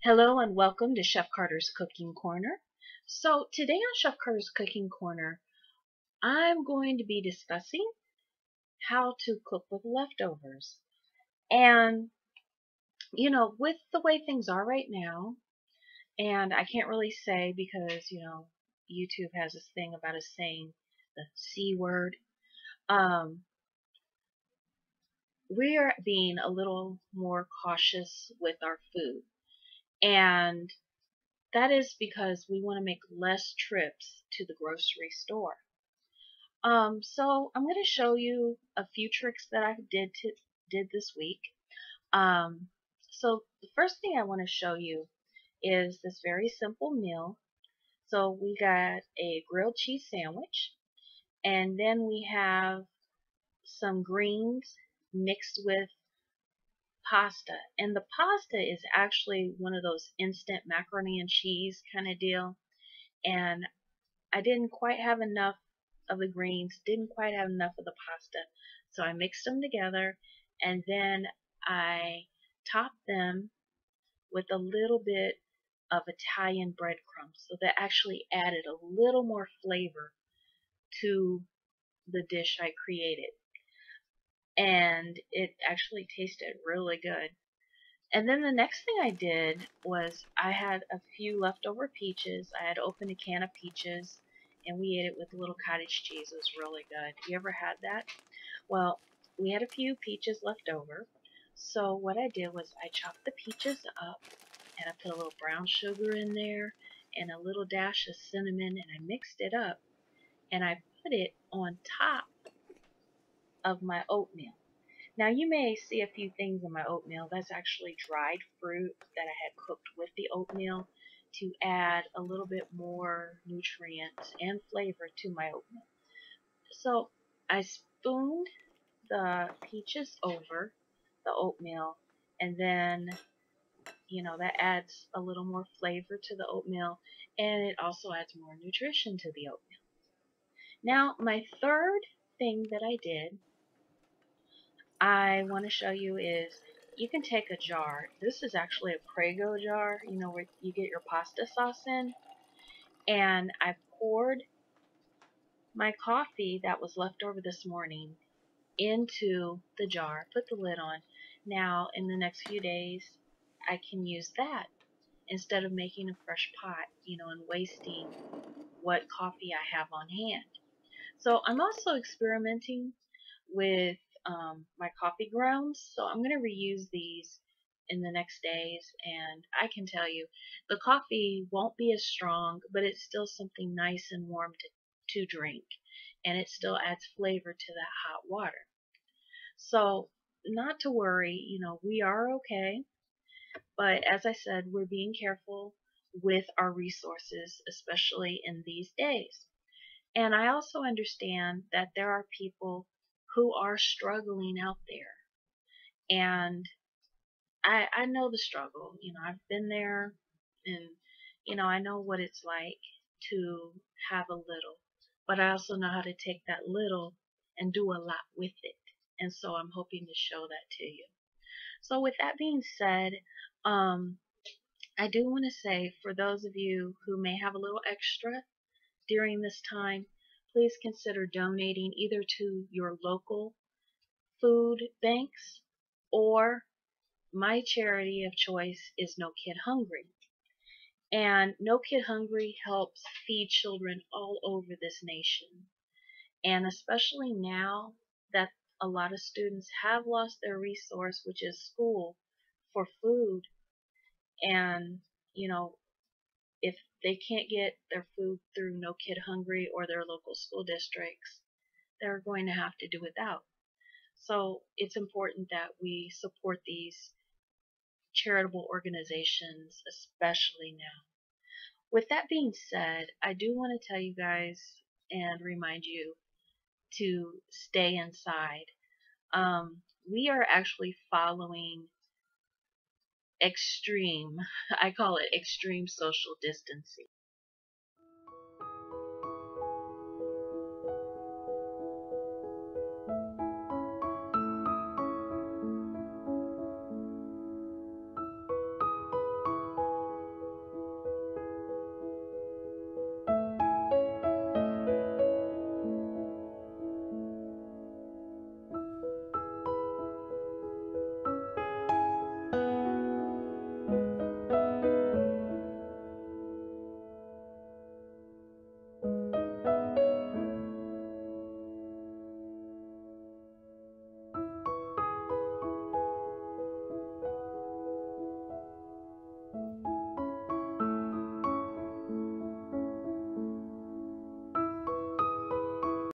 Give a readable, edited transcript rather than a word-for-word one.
Hello and welcome to Chef Carter's Cooking Corner. So today on Chef Carter's Cooking Corner, I'm going to be discussing how to cook with leftovers. And, with the way things are right now, and I can't really say because, YouTube has this thing about us saying the C word. Um, we are being a little more cautious with our food. And that is because we want to make less trips to the grocery store. So I'm going to show you a few tricks that I did this week. Um, so the first thing I want to show you is this very simple meal. So we got a grilled cheese sandwich, and then we have some greens mixed with pasta. And the pasta is actually one of those instant macaroni and cheese kind of deal. And I didn't quite have enough of the greens, didn't quite have enough of the pasta. So I mixed them together and then I topped them with a little bit of Italian breadcrumbs. So that actually added a little more flavor to the dish I created. And it actually tasted really good. And then the next thing I did was I had a few leftover peaches. I had opened a can of peaches and we ate it with a little cottage cheese. It was really good. You ever had that? Well, we had a few peaches left over. So what I did was I chopped the peaches up and I put a little brown sugar in there and a little dash of cinnamon and I mixed it up and I put it on top of my oatmeal. Now you may see a few things in my oatmeal. That's actually dried fruit that I had cooked with the oatmeal to add a little bit more nutrients and flavor to my oatmeal. So I spooned the peaches over the oatmeal and then that adds a little more flavor to the oatmeal and it also adds more nutrition to the oatmeal. Now my third thing that I want to show you is you can take a jar. This is actually a Prego jar, where you get your pasta sauce in. And I poured my coffee that was left over this morning into the jar, put the lid on. Now, in the next few days, I can use that instead of making a fresh pot, and wasting what coffee I have on hand. So I'm also experimenting with my coffee grounds. So I'm going to reuse these in the next days. And I can tell you, the coffee won't be as strong, but it's still something nice and warm to drink. And it still adds flavor to that hot water. So not to worry, we are okay. But as I said, we're being careful with our resources, especially in these days. And I also understand that there are people who are struggling out there. And I know the struggle. I've been there and, I know what it's like to have a little. But I also know how to take that little and do a lot with it. And so I'm hoping to show that to you. So with that being said, I do want to say for those of you who may have a little extra during this time, please consider donating either to your local food banks or my charity of choice is No Kid Hungry. And No Kid Hungry helps feed children all over this nation. And especially now that a lot of students have lost their resource, which is school, for food. And, if they can't get their food through No Kid Hungry or their local school districts, they're going to have to do without. So it's important that we support these charitable organizations, especially now. With that being said, I do want to tell you guys and remind you to stay inside. We are actually following extreme, I call it extreme social distancing.